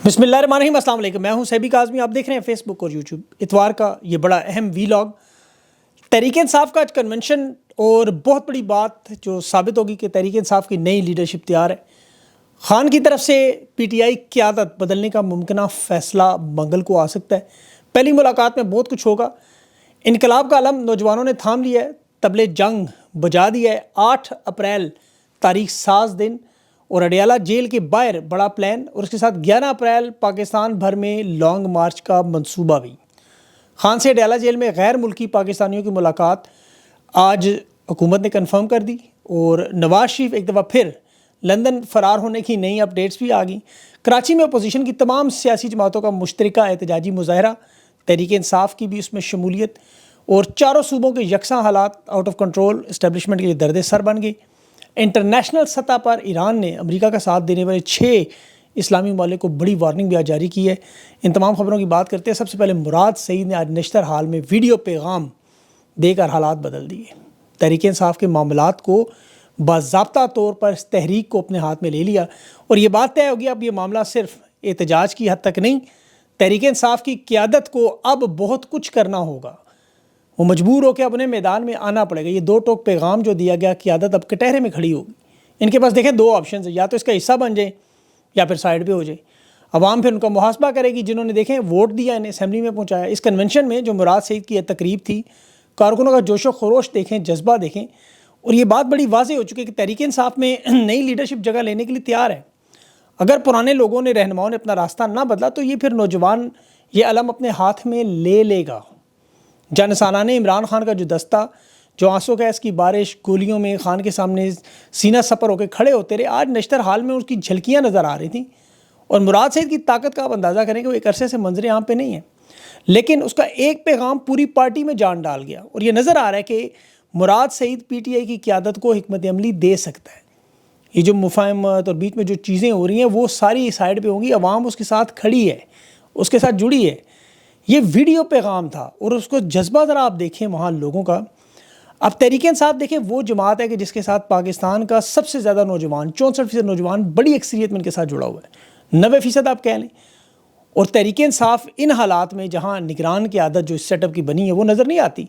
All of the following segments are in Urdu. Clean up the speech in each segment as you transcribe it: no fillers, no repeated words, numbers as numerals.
بسم اللہ الرحمن الرحیم، السلام علیکم۔ میں ہوں سیبی کاظمی، آپ دیکھ رہے ہیں فیس بک اور یوٹیوب۔ اتوار کا یہ بڑا اہم وی لاگ، تحریک انصاف کا آج کنونشن، اور بہت بڑی بات جو ثابت ہوگی کہ تحریک انصاف کی نئی لیڈرشپ تیار ہے۔ خان کی طرف سے پی ٹی آئی قیادت بدلنے کا ممکنہ فیصلہ منگل کو آ سکتا ہے۔ پہلی ملاقات میں بہت کچھ ہوگا۔ انقلاب کا علم نوجوانوں نے تھام لیا ہے، طبلِ جنگ بجا دیا ہے۔ 8 اپریل تاریخ ساز دن، اور اڈیالہ جیل کے باہر بڑا پلان، اور اس کے ساتھ 11 اپریل پاکستان بھر میں لانگ مارچ کا منصوبہ بھی۔ خان سے اڈیالہ جیل میں غیر ملکی پاکستانیوں کی ملاقات آج حکومت نے کنفرم کر دی، اور نواز شریف ایک دفعہ پھر لندن فرار ہونے کی نئی اپڈیٹس بھی آ گئیں۔ کراچی میں اپوزیشن کی تمام سیاسی جماعتوں کا مشترکہ احتجاجی مظاہرہ، تحریک انصاف کی بھی اس میں شمولیت، اور چاروں صوبوں کے یکساں حالات آؤٹ آف کنٹرول اسٹیبلشمنٹ کے لیے درد سر بن گئی۔ انٹرنیشنل سطح پر ایران نے امریکہ کا ساتھ دینے والے 6 اسلامی ممالک کو بڑی وارننگ بھی آج جاری کی ہے۔ ان تمام خبروں کی بات کرتے ہیں۔ سب سے پہلے مراد سعید نے آج نشتر حال میں ویڈیو پیغام دے کر حالات بدل دیے۔ تحریک انصاف کے معاملات کو باضابطہ طور پر اس تحریک کو اپنے ہاتھ میں لے لیا، اور یہ بات طے ہوگی اب یہ معاملہ صرف احتجاج کی حد تک نہیں، تحریک انصاف کی قیادت کو اب بہت کچھ کرنا ہوگا۔ وہ مجبور ہو کے اپنے میدان میں آنا پڑے گا۔ یہ 2 ٹوک پیغام جو دیا گیا، قیادت اب کٹہرے میں کھڑی ہوگی۔ ان کے پاس دیکھیں 2 آپشنز ہیں، یا تو اس کا حصہ بن جائیں یا پھر سائیڈ پہ ہو جائے۔ عوام پھر ان کا محاسبہ کرے گی، جنہوں نے دیکھیں ووٹ دیا، انہیں اسمبلی میں پہنچایا۔ اس کنونشن میں جو مراد سعید کی تقریب تھی، کارکنوں کا جوش و خروش دیکھیں، جذبہ دیکھیں، اور یہ بات بڑی واضح ہو چکی ہے کہ تحریک انصاف میں نئی لیڈرشپ جگہ لینے کے لیے تیار ہے۔ اگر پرانے لوگوں نے، رہنماؤں نے اپنا راستہ نہ بدلا تو یہ پھر نوجوان یہ علم اپنے ہاتھ میں لے گا۔ جانسانان عمران خان کا جو دستہ، جو آنسو گیس کی بارش، گولیوں میں خان کے سامنے سینہ سپر ہو کے کھڑے ہوتے رہے، آج نشتر حال میں اس کی جھلکیاں نظر آ رہی تھیں۔ اور مراد سعید کی طاقت کا آپ اندازہ کریں کہ وہ ایک عرصے سے منظر عام پہ نہیں ہے، لیکن اس کا ایک پیغام پوری پارٹی میں جان ڈال گیا، اور یہ نظر آ رہا ہے کہ مراد سعید پی ٹی آئی کی قیادت کو حکمت عملی دے سکتا ہے۔ یہ جو مفاہمت اور بیچ میں جو چیزیں ہو رہی ہیں وہ ساری سائیڈ پہ ہوں گی، عوام اس کے ساتھ کھڑی ہے، اس کے ساتھ جڑی ہے۔ یہ ویڈیو پیغام تھا، اور اس کو جذبہ ذرا آپ دیکھیں وہاں لوگوں کا۔ اب تحریک انصاف دیکھیں وہ جماعت ہے کہ جس کے ساتھ پاکستان کا سب سے زیادہ نوجوان، 64% نوجوان بڑی اکثریت میں ان کے ساتھ جڑا ہوا ہے، 90% آپ کہہ لیں۔ اور تحریک انصاف ان حالات میں جہاں نگران کی عادت جو اس سیٹ اپ کی بنی ہے وہ نظر نہیں آتی۔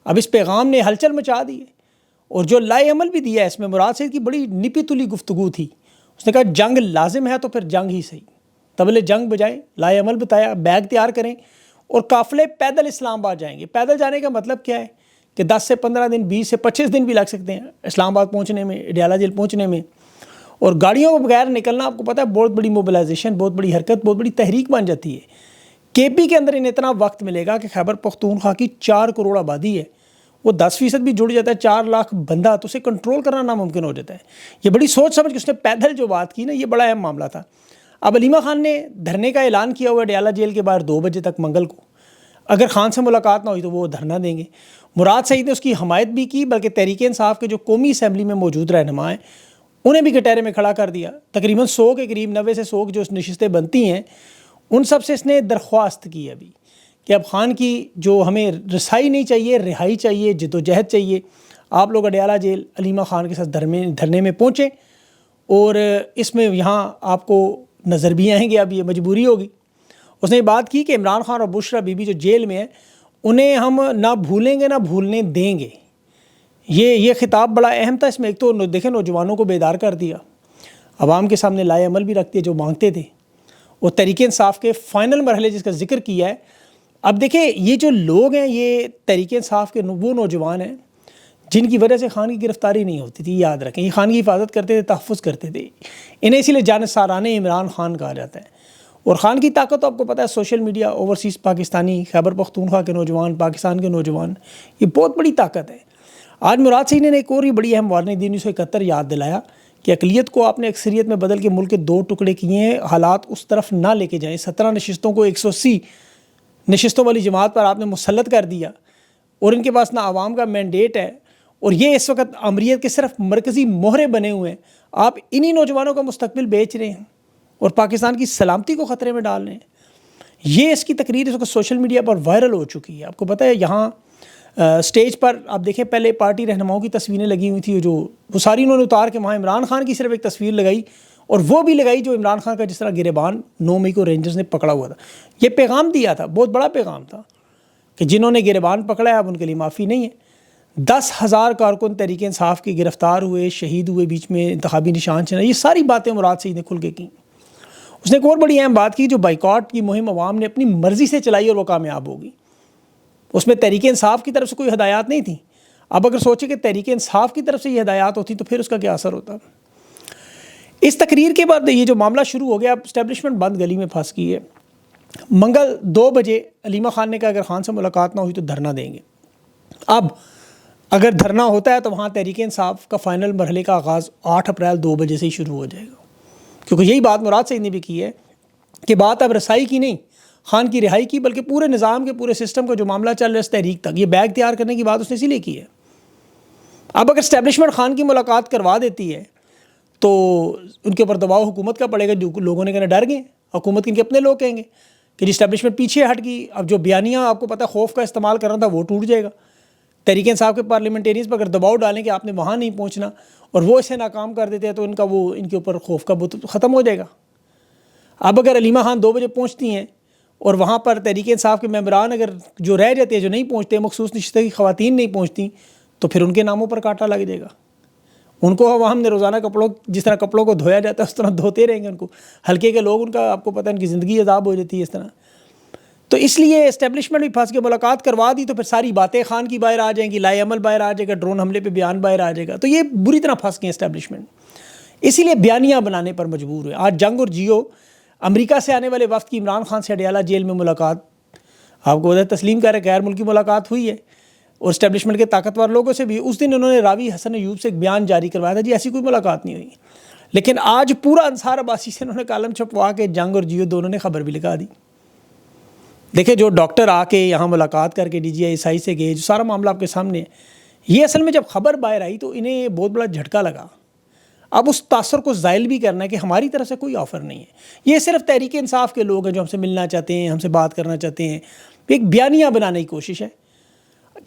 اب اس پیغام نے ہلچل مچا دی ہے، اور جو لائے عمل بھی دیا ہے اس میں مراد سعید کی بڑی نپی تلی گفتگو تھی۔ اس نے کہا جنگ لازم ہے تو پھر جنگ ہی صحیح، طبلِ جنگ بجائے، لائے عمل بتایا، بیگ تیار کریں، اور قافلے پیدل اسلام آباد جائیں گے۔ پیدل جانے کا مطلب کیا ہے کہ 10 سے 15 دن، 20 سے 25 دن بھی لگ سکتے ہیں اسلام آباد پہنچنے میں، اڈیالہ جیل پہنچنے میں۔ اور گاڑیوں کے بغیر نکلنا، آپ کو پتہ ہے بہت بڑی موبلائزیشن، بہت بڑی حرکت، بہت بڑی تحریک بن جاتی ہے۔ کے پی کے اندر انہیں اتنا وقت ملے گا کہ خیبر پختونخوا کی 4 کروڑ آبادی ہے، وہ 10% بھی جڑ جاتا ہے، 4 لاکھ بندہ، تو اسے کنٹرول کرنا ناممکن ہو جاتا ہے۔ یہ بڑی سوچ سمجھ کے اس نے پیدل جو بات کی نا، یہ بڑا اہم معاملہ تھا۔ اب علیمہ خان نے دھرنے کا اعلان کیا ہوا ہے اڈیالہ جیل کے باہر 2 بجے تک منگل کو۔ اگر خان سے ملاقات نہ ہوئی تو وہ دھرنا دیں گے۔ مراد سعید نے اس کی حمایت بھی کی، بلکہ تحریک انصاف کے جو قومی اسمبلی میں موجود رہنما ہیں انہیں بھی کٹہرے میں کھڑا کر دیا۔ تقریباً 100 کے قریب، 90 سے 100 جو نشستیں بنتی ہیں، ان سب سے اس نے درخواست کی ابھی کہ اب خان کی جو ہمیں رسائی نہیں چاہیے، رہائی چاہیے، جد و جہد چاہیے۔ آپ لوگ اڈیالہ جیل علیمہ خان کے ساتھ دھرنے میں پہنچیں، اور اس میں یہاں آپ کو نظر بھی آئیں گے، اب یہ مجبوری ہوگی۔ اس نے یہ بات کی کہ عمران خان اور بشرا بی بی جو جیل میں ہیں انہیں ہم نہ بھولیں گے نہ بھولنے دیں گے۔ یہ خطاب بڑا اہم تھا۔ اس میں ایک تو دیکھیں نوجوانوں کو بیدار کر دیا، عوام کے سامنے لائے عمل بھی رکھتے جو مانگتے تھے، اور تحریک انصاف کے فائنل مرحلے جس کا ذکر کیا ہے۔ اب دیکھیں یہ جو لوگ ہیں، یہ تحریک انصاف کے وہ نوجوان ہیں جن کی وجہ سے خان کی گرفتاری نہیں ہوتی تھی، یاد رکھیں۔ یہ خان کی حفاظت کرتے تھے، تحفظ کرتے تھے، انہیں اسی لیے جانثاران عمران خان کہا جاتا ہے۔ اور خان کی طاقت تو آپ کو پتہ ہے، social media, overseas Pakistani, Khyber Pakhtunkhwa کے نوجوان، پاکستان کے نوجوان، یہ بہت بڑی طاقت ہے۔ آج مراد سعید نے ایک اور ہی بڑی اہم وارننگ دی، 1971 یاد دلایا کہ اقلیت کو آپ نے اکثریت میں بدل کے ملک کے 2 ٹکڑے کیے ہیں، حالات اس طرف نہ لے کے جائیں۔ 17 نشستوں کو 180 نشستوں والی جماعت پر آپ نے مسلط کر دیا، اور ان کے پاس نہ عوام کا مینڈیٹ ہے، اور یہ اس وقت امریت کے صرف مرکزی مہرے بنے ہوئے ہیں۔ آپ انہی نوجوانوں کا مستقبل بیچ رہے ہیں اور پاکستان کی سلامتی کو خطرے میں ڈال رہے ہیں۔ یہ اس کی تقریر اس وقت سوشل میڈیا پر وائرل ہو چکی ہے۔ آپ کو پتہ ہے یہاں سٹیج پر آپ دیکھیں پہلے پارٹی رہنماؤں کی تصویریں لگی ہوئی تھی، جو وہ ساری انہوں نے اتار کے وہاں عمران خان کی صرف ایک تصویر لگائی، اور وہ بھی لگائی جو عمران خان کا جس طرح گریبان 9 مئی کو رینجرز نے پکڑا ہوا تھا. یہ پیغام دیا تھا, بہت بڑا پیغام تھا کہ جنہوں نے گریبان پکڑا ہے اب ان کے لیے معافی نہیں ہے. 10,000 کارکن تحریک انصاف کے گرفتار ہوئے, شہید ہوئے, بیچ میں انتخابی نشان چنا. یہ ساری باتیں مراد سعید نے کھل کے کیں. اس نے ایک اور بڑی اہم بات کی, جو بائیکاٹ کی مہم عوام نے اپنی مرضی سے چلائی اور وہ کامیاب ہوگی. اس میں تحریک انصاف کی طرف سے کوئی ہدایات نہیں تھیں. اب اگر سوچیں کہ تحریک انصاف کی طرف سے یہ ہدایات ہوتی تو پھر اس کا کیا اثر ہوتا. اس تقریر کے بعد یہ جو معاملہ شروع ہو گیا, اب اسٹیبلشمنٹ بند گلی میں پھنس گئی ہے. منگل 2 بجے علیمہ خان نے کہا اگر خان سے ملاقات نہ ہوئی تو دھرنا دیں گے. اب اگر دھرنا ہوتا ہے تو وہاں تحریک انصاف کا فائنل مرحلے کا آغاز 8 اپریل 2 بجے سے ہی شروع ہو جائے گا, کیونکہ یہی بات مراد سعید نے بھی کی ہے کہ بات اب رسائی کی نہیں, خان کی رہائی کی, بلکہ پورے نظام کے پورے سسٹم کا جو معاملہ چل رہا ہے اس تحریک تک, یہ بیگ تیار کرنے کی بات اس نے اسی لیے کی ہے. اب اگر اسٹیبلشمنٹ خان کی ملاقات کروا دیتی ہے تو ان کے اوپر دباؤ حکومت کا پڑے گا. جو لوگوں نے کہنا ڈر گئے, حکومت کے ان کے اپنے لوگ کہیں گے کہ جی اسٹیبلشمنٹ پیچھے ہٹ گئی. اب جو بیانیہ آپ کو پتہ خوف کا استعمال کرنا تھا وہ ٹوٹ جائے گا. تحریک انصاف کے پارلیمنٹیرینز پر اگر دباؤ ڈالیں کہ آپ نے وہاں نہیں پہنچنا اور وہ اسے ناکام کر دیتے ہیں تو ان کے اوپر خوف کا بت ختم ہو جائے گا. اب اگر علیمہ خان 2 بجے پہنچتی ہیں اور وہاں پر تحریک انصاف کے ممبران اگر جو رہ جاتے ہیں, جو نہیں پہنچتے, مخصوص نشستیں کی خواتین نہیں پہنچتی, تو پھر ان کے ناموں پر کانٹا لگ جائے گا. ان کو ہم نے روزانہ جس طرح کپڑوں کو دھویا جاتا ہے اس طرح دھوتے رہیں گے. ان کو ہلکے کے لوگ, ان کا آپ کو پتہ ہے ان کی زندگی عذاب ہو جاتی ہے اس طرح. تو اس لیے اسٹیبلشمنٹ بھی پھنس کے ملاقات کروا دی تو پھر ساری باتیں خان کی باہر آ جائیں گی, لائے عمل باہر آ جائے گا, ڈرون حملے پہ بیان باہر آ جائے گا. تو یہ بری طرح پھنس گئے اسٹیبلشمنٹ, اسی لیے بیانیہ بنانے پر مجبور ہوئے. آج جنگ اور جیو امریکہ سے آنے والے وفد کی عمران خان سے اڈیالہ جیل میں ملاقات, آپ کو تسلیم کر رہے غیر ملکی ملاقات ہوئی ہے, اور اسٹیبلشمنٹ کے طاقتور لوگوں سے بھی. اس دن انہوں نے راوی حسن ایوب سے ایک بیان جاری کروایا تھا, جی ایسی کوئی ملاقات نہیں ہوئی. لیکن آج پورا انصار عباسی سے انہوں نے کالم چھپوا کے جنگ اور جیو دونوں نے خبر بھی لکھا دی. دیکھیں جو ڈاکٹر آ کے یہاں ملاقات کر کے DGI سے گئے, جو سارا معاملہ آپ کے سامنے ہے, یہ اصل میں جب خبر باہر آئی تو انہیں بہت بڑا جھٹکا لگا. اب اس تاثر کو زائل بھی کرنا ہے کہ ہماری طرف سے کوئی آفر نہیں ہے, یہ صرف تحریک انصاف کے لوگ ہیں جو ہم سے ملنا چاہتے ہیں, ہم سے بات کرنا چاہتے ہیں. ایک بیانیہ بنانے کی کوشش ہے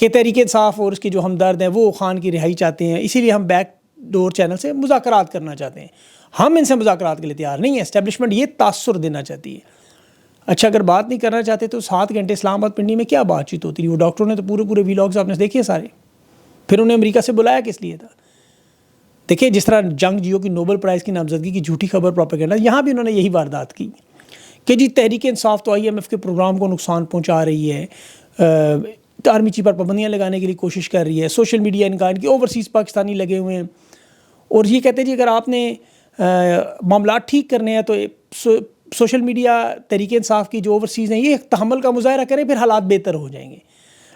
کہ تحریک انصاف اور اس کے جو ہمدرد ہیں وہ خان کی رہائی چاہتے ہیں, اسی لیے ہم بیک ڈور چینل سے مذاکرات کرنا چاہتے ہیں. ہم ان سے مذاکرات کے لیے تیار نہیں ہیں. اسٹیبلشمنٹ یہ تاثر دینا چاہتی ہے. اچھا اگر بات نہیں کرنا چاہتے تو 7 گھنٹے اسلام آباد پنڈی میں کیا بات چیت ہوتی رہی. وہ ڈاکٹروں نے تو پورے ویلاگز آپ نے دیکھے سارے. پھر انہیں امریکہ سے بلایا کس لیے تھا. دیکھیں جس طرح جنگ جیو کی نوبل پرائز کی نامزدگی کی جھوٹی خبر پروپیگنڈا, یہاں بھی انہوں نے یہی واردات کی کہ جی تحریک انصاف تو IMF کے پروگرام کو نقصان پہنچا رہی ہے, آرمی چیف پر پابندیاں لگانے کے لیے کوشش کر رہی ہے, سوشل میڈیا ان کی اوورسیز پاکستانی لگے ہوئے ہیں, اور یہ کہتے ہیں جی اگر آپ نے معاملات ٹھیک کرنے ہیں تو سوشل میڈیا تحریک انصاف کی جو اوورسیز ہیں یہ تحمل کا مظاہرہ کریں, پھر حالات بہتر ہو جائیں گے.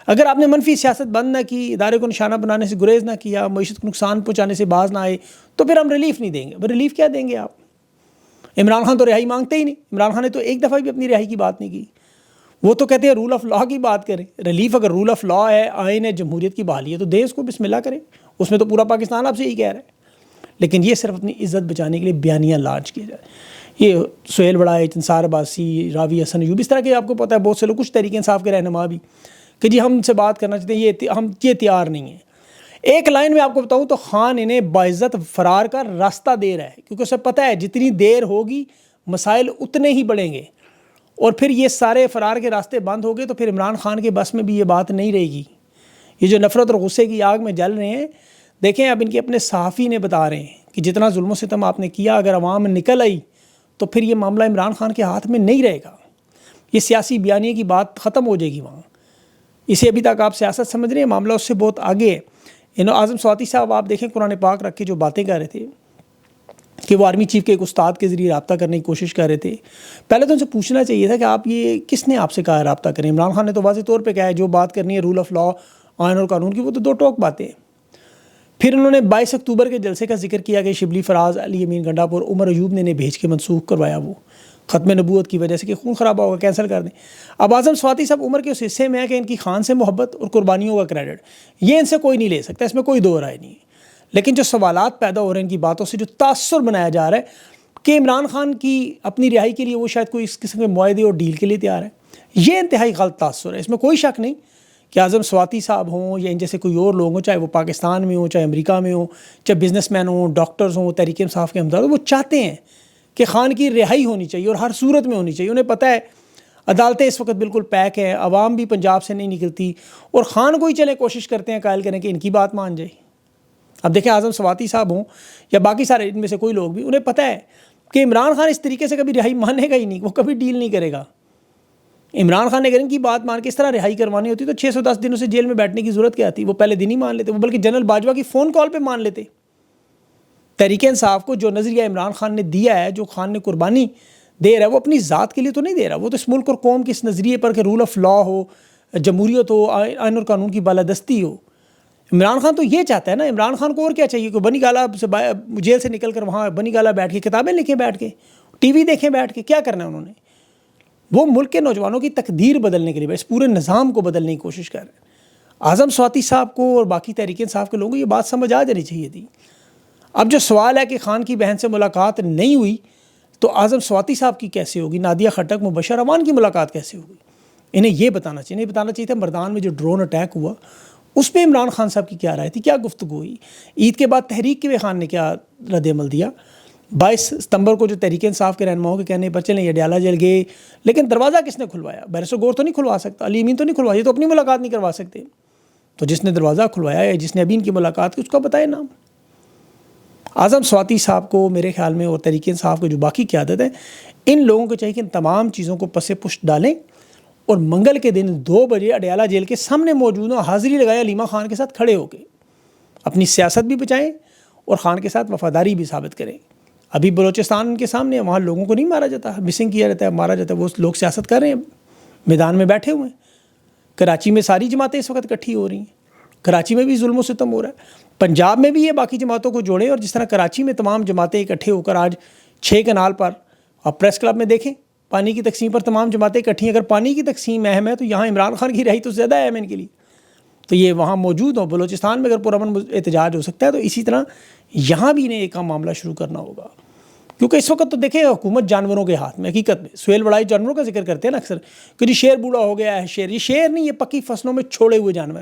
اگر آپ نے منفی سیاست بند نہ کی, ادارے کو نشانہ بنانے سے گریز نہ کیا, معیشت کو نقصان پہنچانے سے باز نہ آئے, تو پھر ہم ریلیف نہیں دیں گے. وہ ریلیف کیا دیں گے آپ؟ عمران خان تو رہائی مانگتے ہی نہیں. عمران خان نے تو ایک دفعہ بھی اپنی رہائی کی بات نہیں کی. وہ تو کہتے ہیں رول آف لا کی بات کریں. ریلیف اگر رول آف لا ہے, آئین ہے, جمہوریت کی بحالی ہے تو دیں اس کو, بسم اللہ کریں. اس میں تو پورا پاکستان آپ سے یہی کہہ رہا ہے. لیکن یہ صرف اپنی عزت بچانے کے لیے بیانیہ لانچ کیا جائے. یہ سہیل بڑائے, انصار عباسی, راوی حسن ایوب, اس طرح کے آپ کو پتہ ہے بہت سے لوگ, کچھ تحریک انصاف کے رہنما بھی, کہ جی ہم سے بات کرنا چاہتے ہیں, ہم یہ تیار نہیں ہیں. ایک لائن میں آپ کو بتاؤں تو خان انہیں باعزت فرار کا راستہ دے رہا ہے, کیونکہ اسے پتہ ہے جتنی دیر ہوگی مسائل اتنے ہی بڑھیں گے, اور پھر یہ سارے فرار کے راستے بند ہو گئے تو پھر عمران خان کے بس میں بھی یہ بات نہیں رہے گی. یہ جو نفرت اور غصے کی آگ میں جل رہے ہیں, دیکھیں اب ان کے اپنے صحافی نے بتا رہے ہیں کہ جتنا ظلم و ستم آپ نے کیا, اگر عوام نکل آئی تو پھر یہ معاملہ عمران خان کے ہاتھ میں نہیں رہے گا. یہ سیاسی بیانیے کی بات ختم ہو جائے گی وہاں. اسے ابھی تک آپ سیاست سمجھ رہے ہیں, معاملہ اس سے بہت آگے ہے. اعظم سواتی صاحب آپ دیکھیں قرآن پاک رکھ کے جو باتیں کر رہے تھے کہ وہ آرمی چیف کے ایک استاد کے ذریعے رابطہ کرنے کی کوشش کر رہے تھے. پہلے تو ان سے پوچھنا چاہیے تھا کہ آپ یہ کس نے آپ سے کہا رابطہ کریں. عمران خان نے تو واضح طور پہ کہا ہے جو بات کرنی ہے رول آف لا, آئین اور قانون کی, وہ تو 2 ٹوک باتیں ہیں. پھر انہوں نے 22 اکتوبر کے جلسے کا ذکر کیا کہ شبلی فراز, علی امین گنڈاپور, عمر ایوب نے انہیں بھیج کے منسوخ کروایا, وہ ختم نبوت کی وجہ سے کہ خون خرابہ ہوگا, کینسل کر دیں. اب اعظم سواتی صاحب عمر کے اس حصے میں ہے کہ ان کی خان سے محبت اور قربانیوں کا کریڈٹ یہ ان سے کوئی نہیں لے سکتا, اس میں کوئی دو رائے نہیں ہے. لیکن جو سوالات پیدا ہو رہے ہیں ان کی باتوں سے, جو تاثر بنایا جا رہا ہے کہ عمران خان کی اپنی رہائی کے لیے وہ شاید کوئی اس قسم کے معاہدے اور ڈیل کے لیے تیار ہے, یہ انتہائی غلط تاثر ہے. اس میں کوئی شک نہیں کہ اعظم سواتی صاحب ہوں یا ان جیسے کوئی اور لوگ ہوں، چاہے وہ پاکستان میں ہوں، چاہے امریکہ میں ہوں، چاہے بزنس مین ہوں، ڈاکٹرز ہوں، تحریک انصاف کے ہمدارد، وہ چاہتے ہیں کہ خان کی رہائی ہونی چاہیے اور ہر صورت میں ہونی چاہیے. انہیں پتہ ہے عدالتیں اس وقت بالکل پیک ہیں، عوام بھی پنجاب سے نہیں نکلتی، اور خان کو ہی چلیں کوشش کرتے ہیں قائل کریں کہ ان کی بات مان جائے. اب دیکھیں اعظم سواتی صاحب ہوں یا باقی سارے ان میں سے کوئی لوگ بھی، انہیں پتہ ہے کہ عمران خان اس طریقے سے کبھی رہائی مانے گا ہی نہیں، وہ کبھی ڈیل نہیں کرے گا. عمران خان نے اگر ان کی بات مان کے اس طرح رہائی کروانی ہوتی تو 610 دنوں سے جیل میں بیٹھنے کی ضرورت کیا تھی؟ وہ پہلے دن ہی مان لیتے، وہ بلکہ جنرل باجوہ کی فون کال پہ مان لیتے. تحریک انصاف کو جو نظریہ عمران خان نے دیا ہے، جو خان نے قربانی دے رہا ہے، وہ اپنی ذات کے لیے تو نہیں دے رہا، وہ تو اس ملک اور قوم کے اس نظریے پر کہ رول آف لا ہو، جمہوریت ہو، آئین اور قانون کی بالادستی ہو. عمران خان تو یہ چاہتا ہے نا. عمران خان کو اور کیا چاہیے کہ بنی گالا سے جیل سے نکل کر وہاں بنی گالا بیٹھ کے کتابیں لکھیں، بیٹھ کے ٹی وی دیکھیں، بیٹھ کے کیا کرنا ہے انہوں نے؟ وہ ملک کے نوجوانوں کی تقدیر بدلنے کے لیے، اس پورے نظام کو بدلنے کی کوشش کر رہے ہیں. اعظم سواتی صاحب کو اور باقی تحریک انصاف کے لوگوں کو یہ بات سمجھ آ جانی چاہیے تھی. اب جو سوال ہے کہ خان کی بہن سے ملاقات نہیں ہوئی تو اعظم سواتی صاحب کی کیسے ہوگی؟ نادیہ خٹک، مبشر امان کی ملاقات کیسے ہوگی؟ انہیں یہ بتانا چاہیے. انہیں بتانا چاہیے تھا مردان میں جو ڈرون اٹیک ہوا اس پہ عمران خان صاحب کی کیا رائے تھی، کیا گفتگو ہوئی. عید کے بعد تحریک کے خان نے کیا رد عمل دیا. 22 ستمبر کو جو تحریک انصاف کے رہنماؤں کے کہنے پر چلیں یہ اڈیالہ جیل گئے، لیکن دروازہ کس نے کھلوایا؟ بیرسٹر گور تو نہیں کھلوا سکتا، علی امین تو نہیں کھلوایا، یہ تو اپنی ملاقات نہیں کروا سکتے. تو جس نے دروازہ کھلوایا ہے، جس نے ابھی ان کی ملاقات کی، اس کا بتائے نام. اعظم سواتی صاحب کو میرے خیال میں اور تحریک انصاف کو جو باقی قیادت ہے، ان لوگوں کو چاہیے کہ ان تمام چیزوں کو پس پشت ڈالیں اور منگل کے دن 2 بجے اڈیالہ جیل کے سامنے موجود ہوں، حاضری لگائیں علیمہ خان کے ساتھ کھڑے ہو کے، اپنی سیاست بھی بچائیں اور خان کے ساتھ وفاداری بھی ثابت کریں. ابھی بلوچستان کے سامنے وہاں لوگوں کو نہیں مارا جاتا، مسنگ کیا جاتا ہے، مارا جاتا ہے، وہ لوگ سیاست کر رہے ہیں، میدان میں بیٹھے ہوئے ہیں. کراچی میں ساری جماعتیں اس وقت اکٹھی ہو رہی ہیں، کراچی میں بھی ظلم و ستم ہو رہا ہے. پنجاب میں بھی یہ باقی جماعتوں کو جوڑیں، اور جس طرح کراچی میں تمام جماعتیں اکٹھے ہو کر آج 6 کنال پر آپ پریس کلب میں دیکھیں پانی کی تقسیم پر تمام جماعتیں اکٹھی ہیں. اگر پانی کی تقسیم اہم ہے تو یہاں عمران خان کی رہائی تو زیادہ اہم ہے ان کے لیے. تو یہ وہاں موجود ہوں. بلوچستان میں اگر پرامن احتجاج ہو سکتا ہے تو اسی طرح یہاں بھی انہیں ایک کام معاملہ شروع کرنا ہوگا، کیونکہ اس وقت تو دیکھیں حکومت جانوروں کے ہاتھ میں. حقیقت میں سہیل بڑائی جانوروں کا ذکر کرتے ہیں نا اکثر کہ جی شیر بوڑھا ہو گیا ہے. شیر، یہ شیر نہیں، یہ پکی فصلوں میں چھوڑے ہوئے جانور.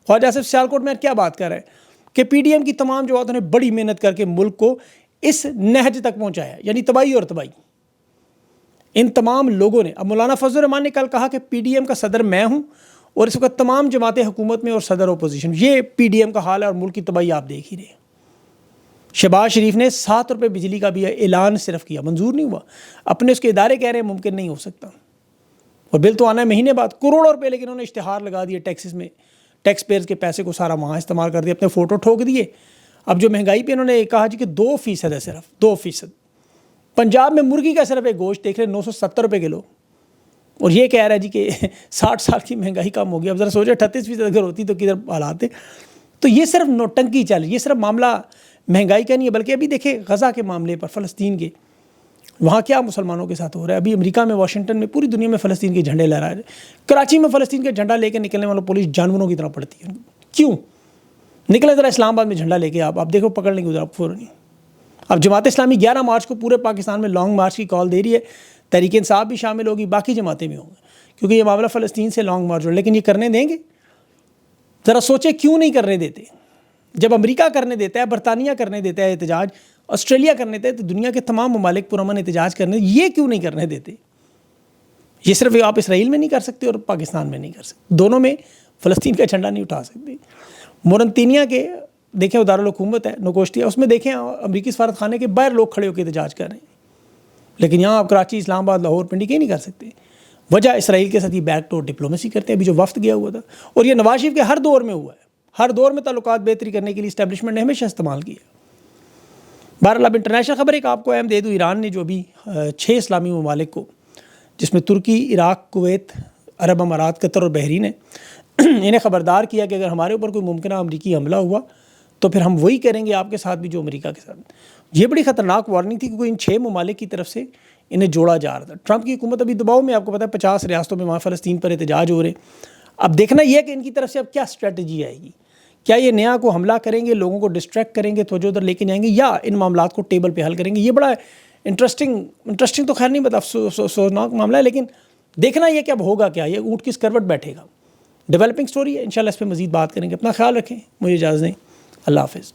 خواجہ آصف سیالکوٹ میں کیا بات کر رہے ہیں کہ پی ڈی ایم کی تمام جماعتوں نے بڑی محنت کر کے ملک کو اس نہج تک پہنچایا، یعنی تباہی اور تباہی. ان تمام لوگوں نے، اب مولانا فضل الرحمان نے کل کہا کہ پی ڈی ایم کا صدر میں ہوں اور اس وقت تمام جماعتیں حکومت میں اور صدر اپوزیشن. یہ پی ڈی ایم کا حال ہے اور ملک کی تباہی آپ دیکھ ہی رہے ہیں. شہباز شریف نے 7 روپے بجلی کا بھی اعلان صرف کیا، منظور نہیں ہوا. اپنے اس کے ادارے کہہ رہے ہیں ممکن نہیں ہو سکتا، اور بل تو آنا ہے مہینے بعد کروڑوں روپے، لیکن انہوں نے اشتہار لگا دیے ٹیکسز میں، ٹیکس پیئرز کے پیسے کو سارا وہاں استعمال کر دیا، اپنے فوٹو ٹھوک دیے. اب جو مہنگائی پہ انہوں نے کہا جی کہ 2% ہے، صرف 2%. پنجاب میں مرغی کا صرف ایک گوشت دیکھ رہے 970 روپے کلو، اور یہ کہہ رہا ہے جی کہ 60 سال کی مہنگائی کم ہوگی. اب ذرا سوچے 38% اگر ہوتی تو کدھر حالات ہے. تو یہ صرف نوٹنکی چل رہی ہے، یہ صرف معاملہ مہنگائی کا نہیں ہے، بلکہ ابھی دیکھیں غزہ کے معاملے پر، فلسطین کے، وہاں کیا مسلمانوں کے ساتھ ہو رہا ہے. ابھی امریکہ میں، واشنگٹن میں، پوری دنیا میں فلسطین کے جھنڈے لہرا رہے. کراچی میں فلسطین کا جھنڈا لے کے نکلنے والوں پولیس جانوروں کی طرح پڑتی ہے. کیوں نکلے ذرا اسلام آباد میں جھنڈا لے کے، آپ دیکھو پکڑ لیں گے ادھر فوراً. اب جماعت اسلامی 11 مارچ کو پورے پاکستان میں لانگ مارچ کی کال دے رہی ہے. تحریک انصاف بھی شامل ہوگی، باقی جماعتیں بھی ہوں گی، کیونکہ یہ معاملہ فلسطین سے لانگ مارچ ہو. لیکن یہ کرنے دیں گے؟ ذرا سوچیں کیوں نہیں کرنے دیتے. جب امریکہ کرنے دیتا ہے، برطانیہ کرنے دیتا ہے احتجاج، آسٹریلیا کرنے دیتا ہے، تو دنیا کے تمام ممالک پرامن احتجاج کرنے، یہ کیوں نہیں کرنے دیتے؟ یہ صرف آپ اسرائیل میں نہیں کر سکتے اور پاکستان میں نہیں کر سکتے، دونوں میں فلسطین کا جھنڈا نہیں اٹھا سکتے. مورنطینیہ کے دیکھیں دارالحکومت ہے نوکوشٹیا، اس میں دیکھیں امریکی سفارت خانے کے باہر لوگ کھڑے ہو کے احتجاج کر رہے ہیں. لیکن یہاں آپ کراچی، اسلام آباد، لاہور، پنڈی کے نہیں کر سکتے. وجہ اسرائیل کے ساتھ یہ بیک ڈور ڈپلومیسی کرتے ہیں. ابھی جو وفد گیا ہوا تھا، اور یہ نواز شریف کے ہر دور میں ہوا ہے، ہر دور میں تعلقات بہتری کرنے کے لیے اسٹیبلشمنٹ نے ہمیشہ استعمال کیا. بہرحال اب انٹرنیشنل خبر ایک آپ کو اہم دے دوں. ایران نے جو ابھی 6 اسلامی ممالک کو، جس میں ترکی، عراق، کویت، عرب امارات، قطر اور بحرین ہے، انہیں خبردار کیا کہ اگر ہمارے اوپر کوئی ممکنہ امریکی حملہ ہوا تو پھر ہم وہی کریں گے آپ کے ساتھ بھی جو امریکہ کے ساتھ. یہ بڑی خطرناک وارننگ تھی، کیونکہ ان 6 ممالک کی طرف سے انہیں جوڑا جا رہا تھا. ٹرمپ کی حکومت ابھی دباؤ میں، آپ کو پتہ ہے 50 ریاستوں میں وہاں فلسطین پر احتجاج ہو رہے ہیں. اب دیکھنا یہ ہے کہ ان کی طرف سے اب کیا اسٹریٹجی آئے گی. کیا یہ نیا کو حملہ کریں گے، لوگوں کو ڈسٹریکٹ کریں گے، توجہ ادھر لے کے جائیں گے، یا ان معاملات کو ٹیبل پہ حل کریں گے. یہ بڑا انٹرسٹنگ تو خیر نہیں بتا، افسوسناک معاملہ ہے. لیکن دیکھنا یہ کہ اب ہوگا کیا، یہ اونٹ کس کروٹ بیٹھے گا. ڈیولپنگ سٹوری ہے، انشاءاللہ اس پہ مزید بات کریں گے. اپنا خیال رکھیں، مجھے اجازت دیں. اللہ حافظ.